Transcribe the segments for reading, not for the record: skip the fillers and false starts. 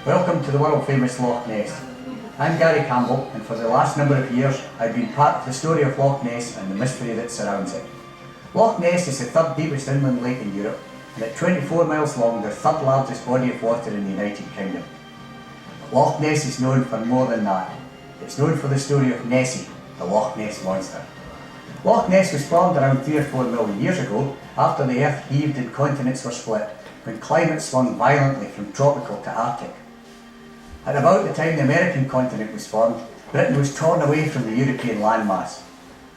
Welcome to the world famous Loch Ness. I'm Gary Campbell, and for the last number of years I've been part of the story of Loch Ness and the mystery that surrounds it. Loch Ness is the third deepest inland lake in Europe, and at 24 miles long the third largest body of water in the United Kingdom. But Loch Ness is known for more than that. It's known for the story of Nessie, the Loch Ness monster. Loch Ness was formed around 3 or 4 million years ago after the earth heaved and continents were split, when climate swung violently from tropical to arctic. At about the time the American continent was formed, Britain was torn away from the European landmass.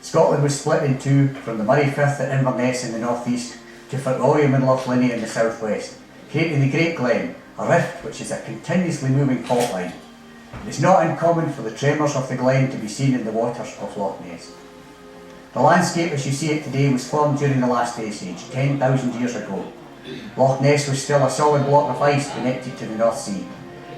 Scotland was split in two, from the Moray Firth at Inverness in the northeast to Fort William and Loch Linnhe in the southwest, creating the Great Glen, a rift which is a continuously moving fault line. It is not uncommon for the tremors of the glen to be seen in the waters of Loch Ness. The landscape as you see it today was formed during the last ice age, 10,000 years ago. Loch Ness was still a solid block of ice connected to the North Sea.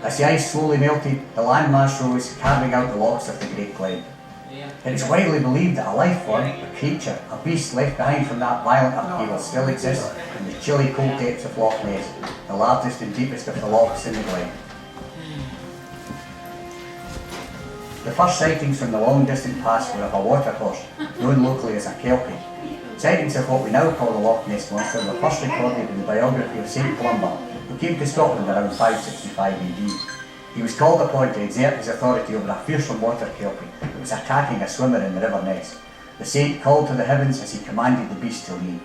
As the ice slowly melted, the landmass rose, carving out the lochs of the Great Glen. It is widely believed that a life form, a creature, a beast left behind from that violent upheaval still exists in the chilly cold depths of Loch Ness, the largest and deepest of the lochs in the glen. The first sightings from the long distant past were of a water horse, known locally as a kelpie. Sightings of what we now call the Loch Ness monster were first recorded in the biography of St Columba, who came to Scotland around 565 AD. He was called upon to exert his authority over a fearsome water kelpie that was attacking a swimmer in the River Ness. The saint called to the heavens as he commanded the beast to leave.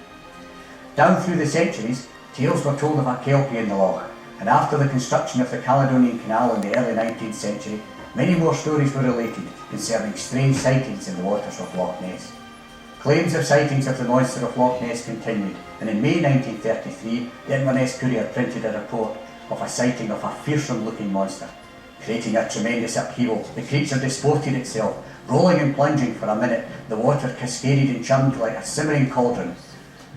Down through the centuries, tales were told of a kelpie in the loch, and after the construction of the Caledonian Canal in the early 19th century, many more stories were related concerning strange sightings in the waters of Loch Ness. Claims of sightings of the monster of Loch Ness continued, and in May 1933, the Inverness Courier printed a report of a sighting of a fearsome-looking monster. Creating a tremendous upheaval, the creature disported itself, rolling and plunging for a minute. The water cascaded and churned like a simmering cauldron.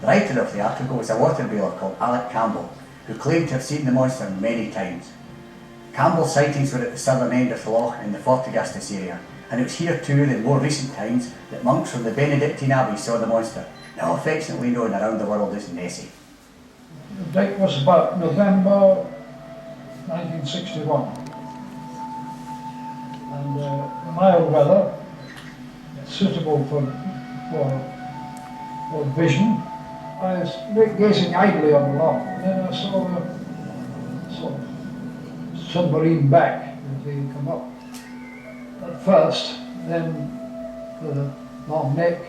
The writer of the article was a water baler called Alec Campbell, who claimed to have seen the monster many times. Campbell's sightings were at the southern end of the loch in the Fort Augustus area, and it was here too in more recent times that monks from the Benedictine Abbey saw the monster, now affectionately known around the world as Nessie. The date was about November 1961, and mild weather, suitable for vision. I was gazing idly on the loch, and then I saw a sort of submarine back as he come up. At first, then the long neck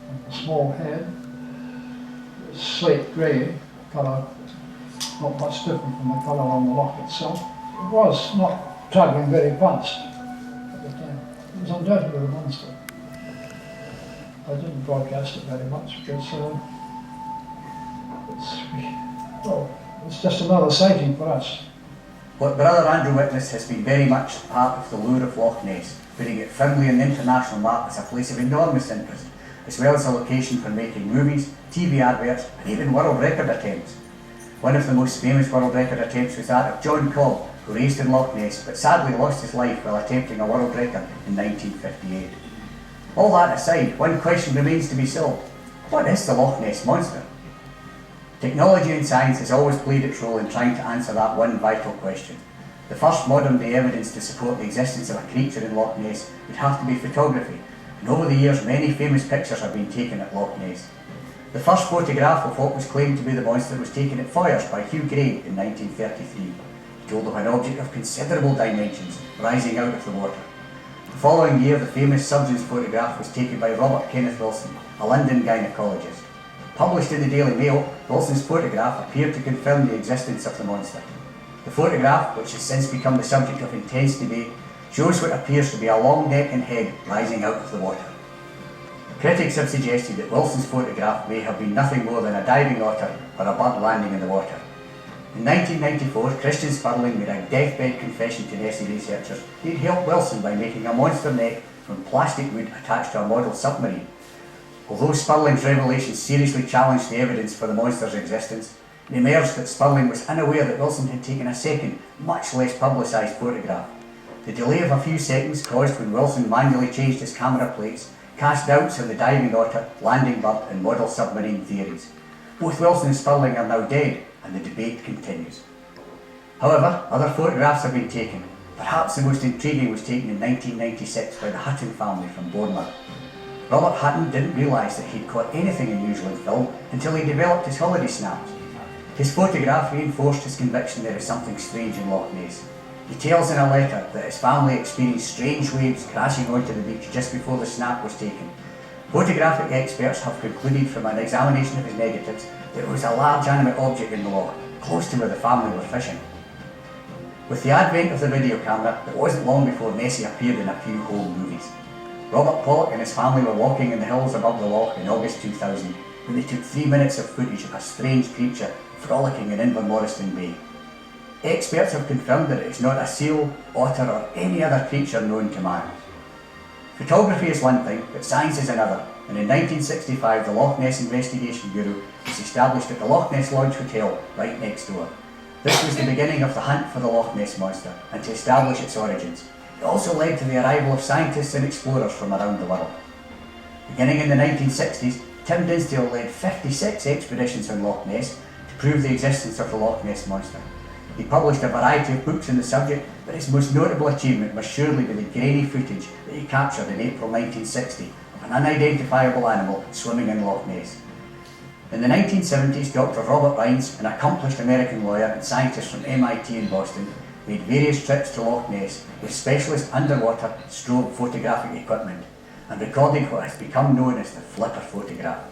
and the small head, slate grey colour, not much different from the colour on the loch itself. It was not travelling very fast at the time. It was undoubtedly a monster. I didn't broadcast it very much because it's just another sighting for us. What Brother Andrew witnessed has been very much part of the lure of Loch Ness, putting it firmly on the international map as a place of enormous interest, as well as a location for making movies, TV adverts, and even world record attempts. One of the most famous world record attempts was that of John Cobb, who raced in Loch Ness but sadly lost his life while attempting a world record in 1958. All that aside, one question remains to be solved. What is the Loch Ness monster? Technology and science has always played its role in trying to answer that one vital question. The first modern day evidence to support the existence of a creature in Loch Ness would have to be photography, and over the years many famous pictures have been taken at Loch Ness. The first photograph of what was claimed to be the monster was taken at Foyers by Hugh Gray in 1933. He told of an object of considerable dimensions rising out of the water. The following year the famous surgeon's photograph was taken by Robert Kenneth Wilson, a London gynaecologist. Published in the Daily Mail, Wilson's photograph appeared to confirm the existence of the monster. The photograph, which has since become the subject of intense debate, shows what appears to be a long neck and head rising out of the water. Critics have suggested that Wilson's photograph may have been nothing more than a diving otter or a bird landing in the water. In 1994, Christian Spurling made a deathbed confession to Nessie researchers he'd helped Wilson by making a monster neck from plastic wood attached to a model submarine. Although Spurling's revelations seriously challenged the evidence for the monster's existence, it emerged that Spurling was unaware that Wilson had taken a second, much less publicised photograph. The delay of a few seconds caused when Wilson manually changed his camera plates cast doubts on the diving otter, landing bird and model submarine theories. Both Wilson and Spurling are now dead, and the debate continues. However, other photographs have been taken. Perhaps the most intriguing was taken in 1996 by the Hutton family from Bournemouth. Robert Hutton didn't realise that he'd caught anything unusual in film until he developed his holiday snaps. His photograph reinforced his conviction there is something strange in Loch Ness. He tells in a letter that his family experienced strange waves crashing onto the beach just before the snap was taken. Photographic experts have concluded from an examination of his negatives that it was a large animate object in the loch, close to where the family were fishing. With the advent of the video camera, it wasn't long before Nessie appeared in a few home movies. Robert Pollock and his family were walking in the hills above the loch in August 2000 when they took 3 minutes of footage of a strange creature frolicking in Invermoriston Bay. Experts have confirmed that it is not a seal, otter or any other creature known to man. Photography is one thing, but science is another, and in 1965 the Loch Ness Investigation Bureau was established at the Loch Ness Lodge Hotel right next door. This was the beginning of the hunt for the Loch Ness Monster and to establish its origins. It also led to the arrival of scientists and explorers from around the world. Beginning in the 1960s, Tim Dinsdale led 56 expeditions on Loch Ness to prove the existence of the Loch Ness Monster. He published a variety of books on the subject, but his most notable achievement must surely be the grainy footage that he captured in April 1960 of an unidentifiable animal swimming in Loch Ness. In the 1970s, Dr. Robert Rines, an accomplished American lawyer and scientist from MIT in Boston, made various trips to Loch Ness with specialist underwater strobe photographic equipment and recorded what has become known as the flipper photograph.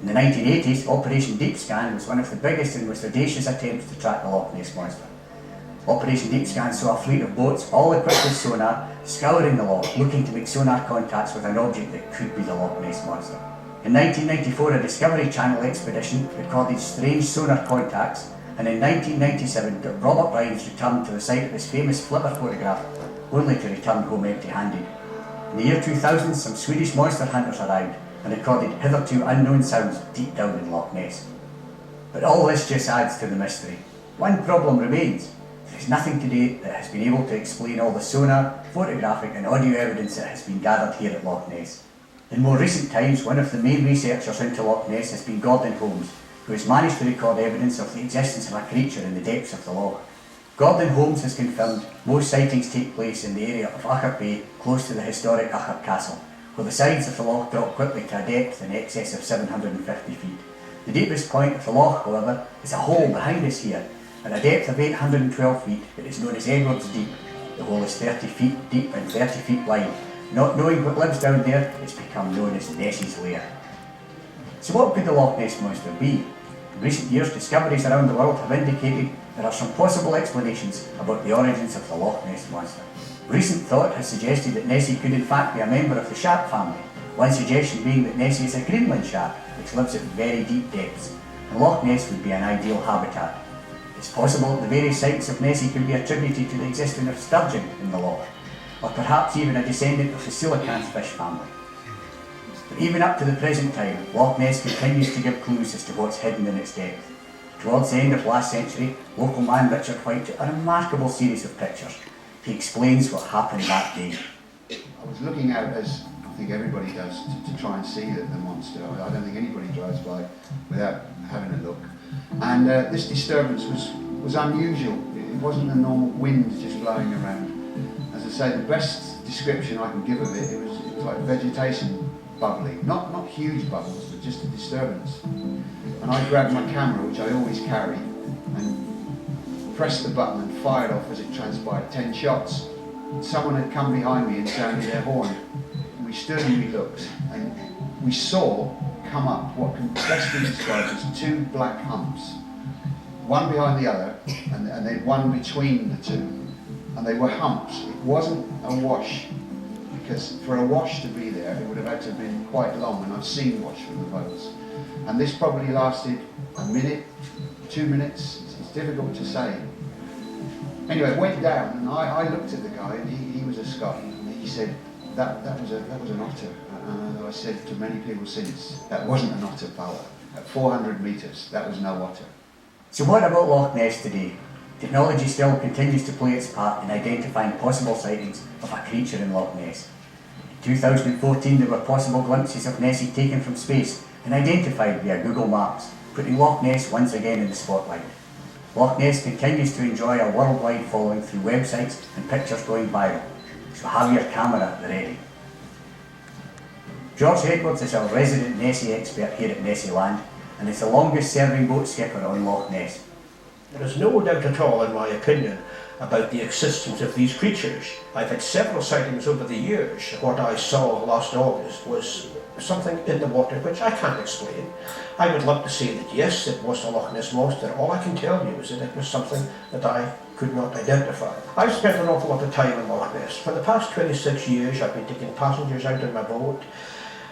In the 1980s, Operation Deep Scan was one of the biggest and most audacious attempts to track the Loch Ness Monster. Operation Deep Scan saw a fleet of boats, all equipped with sonar, scouring the loch, looking to make sonar contacts with an object that could be the Loch Ness Monster. In 1994, a Discovery Channel expedition recorded strange sonar contacts, and in 1997, Robert Rines returned to the site of his famous flipper photograph, only to return home empty-handed. In the year 2000, some Swedish monster hunters arrived and recorded hitherto unknown sounds deep down in Loch Ness. But all this just adds to the mystery. One problem remains. There is nothing to date that has been able to explain all the sonar, photographic and audio evidence that has been gathered here at Loch Ness. In more recent times, one of the main researchers into Loch Ness has been Gordon Holmes, who has managed to record evidence of the existence of a creature in the depths of the loch. Gordon Holmes has confirmed most sightings take place in the area of Uchar Bay, close to the historic Uchar Castle, where the sides of the loch drop quickly to a depth in excess of 750 feet. The deepest point of the loch, however, is a hole behind us here. At a depth of 812 feet, it is known as Edward's Deep. The hole is 30 feet deep and 30 feet wide. Not knowing what lives down there, it's become known as Nessie's Lair. So what could the Loch Ness Monster be? In recent years, discoveries around the world have indicated there are some possible explanations about the origins of the Loch Ness Monster. Recent thought has suggested that Nessie could in fact be a member of the shark family, one suggestion being that Nessie is a Greenland shark which lives at very deep depths, and Loch Ness would be an ideal habitat. It's possible that the various sightings of Nessie could be attributed to the existence of sturgeon in the loch, or perhaps even a descendant of the coelacanth fish family. But even up to the present time, Loch Ness continues to give clues as to what's hidden in its depth. Towards the end of last century, local man Richard White took a remarkable series of pictures. He explains what happened that day. I was looking out, as I think everybody does, to try and see the monster. I don't think anybody drives by without having a look. And this disturbance was unusual. It wasn't a normal wind just blowing around. As I say, the best description I can give of it, it was like vegetation bubbling. Not huge bubbles, but just a disturbance. And I grabbed my camera, which I always carry, and pressed the button and fired off as it transpired 10 shots. Someone had come behind me and sounded their horn. We stood and we looked, and we saw come up what can best be described as two black humps, one behind the other, and then one between the two. And they were humps. It wasn't a wash, because for a wash to be there, it would have had to have been quite long, and I've seen wash from the boats. And this probably lasted a minute, 2 minutes, it's difficult to say. Anyway, it went down, and I looked at the guy, and he was a Scot, and he said, that was an otter. And I said to many people since, that wasn't an otter, Paula. At 400 metres, that was no otter. So what about Loch Ness today? Technology still continues to play its part in identifying possible sightings of a creature in Loch Ness. In 2014 there were possible glimpses of Nessie taken from space and identified via Google Maps, putting Loch Ness once again in the spotlight. Loch Ness continues to enjoy a worldwide following through websites and pictures going viral, so have your camera at the ready. George Edwards is our resident Nessie expert here at Nessie Land, and is the longest serving boat skipper on Loch Ness. There is no doubt at all, in my opinion, about the existence of these creatures. I've had several sightings over the years. What I saw last August was something in the water which I can't explain. I would love to say that yes, it was a Loch Ness monster. All I can tell you is that it was something that I could not identify. I've spent an awful lot of time in Loch Ness. For the past 26 years I've been taking passengers out in my boat,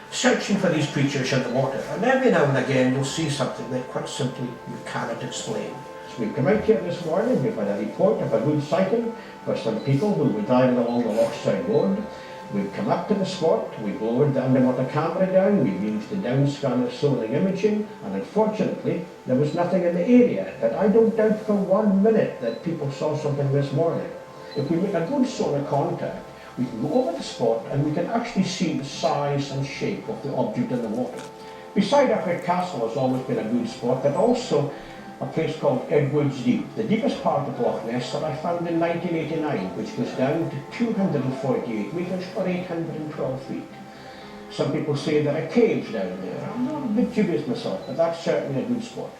searching for these creatures in the water, and every now and again you'll see something that quite simply you cannot explain. We've come out here this morning, we've had a report of a good sighting for some people who were driving along the Loch Side Road. We've come up to the spot, we've lowered the underwater camera down, we've used the down scanner sonar imaging, and unfortunately there was nothing in the area. But I don't doubt for 1 minute that people saw something this morning. If we make a good sonar contact, we can go over the spot and we can actually see the size and shape of the object in the water. Beside our castle has always been a good spot, but also a place called Edwards Deep, the deepest part of Loch Ness that I found in 1989, which goes down to 248 metres or 812 feet. Some people say there are caves down there. I'm not a bit dubious myself, but that's certainly a good spot.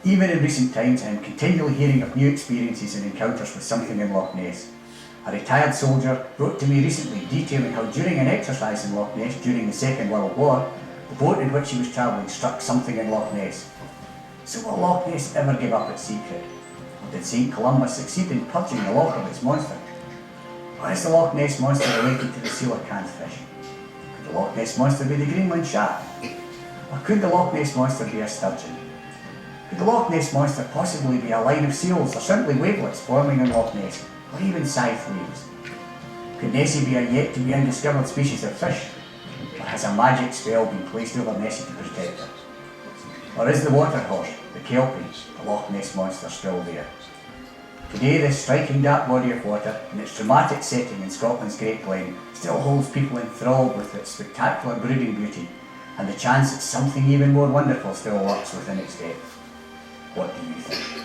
Even in recent times, I am continually hearing of new experiences and encounters with something in Loch Ness. A retired soldier wrote to me recently detailing how during an exercise in Loch Ness during the Second World War, the boat in which he was travelling struck something in Loch Ness. So will Loch Ness ever give up its secret? Or did St. Columba succeed in purging the loch of its monster? Or is the Loch Ness monster related to the coelacanth fish? Could the Loch Ness monster be the Greenland shark? Or could the Loch Ness monster be a sturgeon? Could the Loch Ness monster possibly be a line of seals or simply wavelets forming in Loch Ness, or even scythe waves? Could Nessie be a yet to be undiscovered species of fish? Or has a magic spell been placed over Nessie to protect her? Or is the water horse, the kelpie, the Loch Ness monster still there? Today this striking dark body of water, in its dramatic setting in Scotland's Great Glen, still holds people enthralled with its spectacular brooding beauty, and the chance that something even more wonderful still lurks within its depth. What do you think?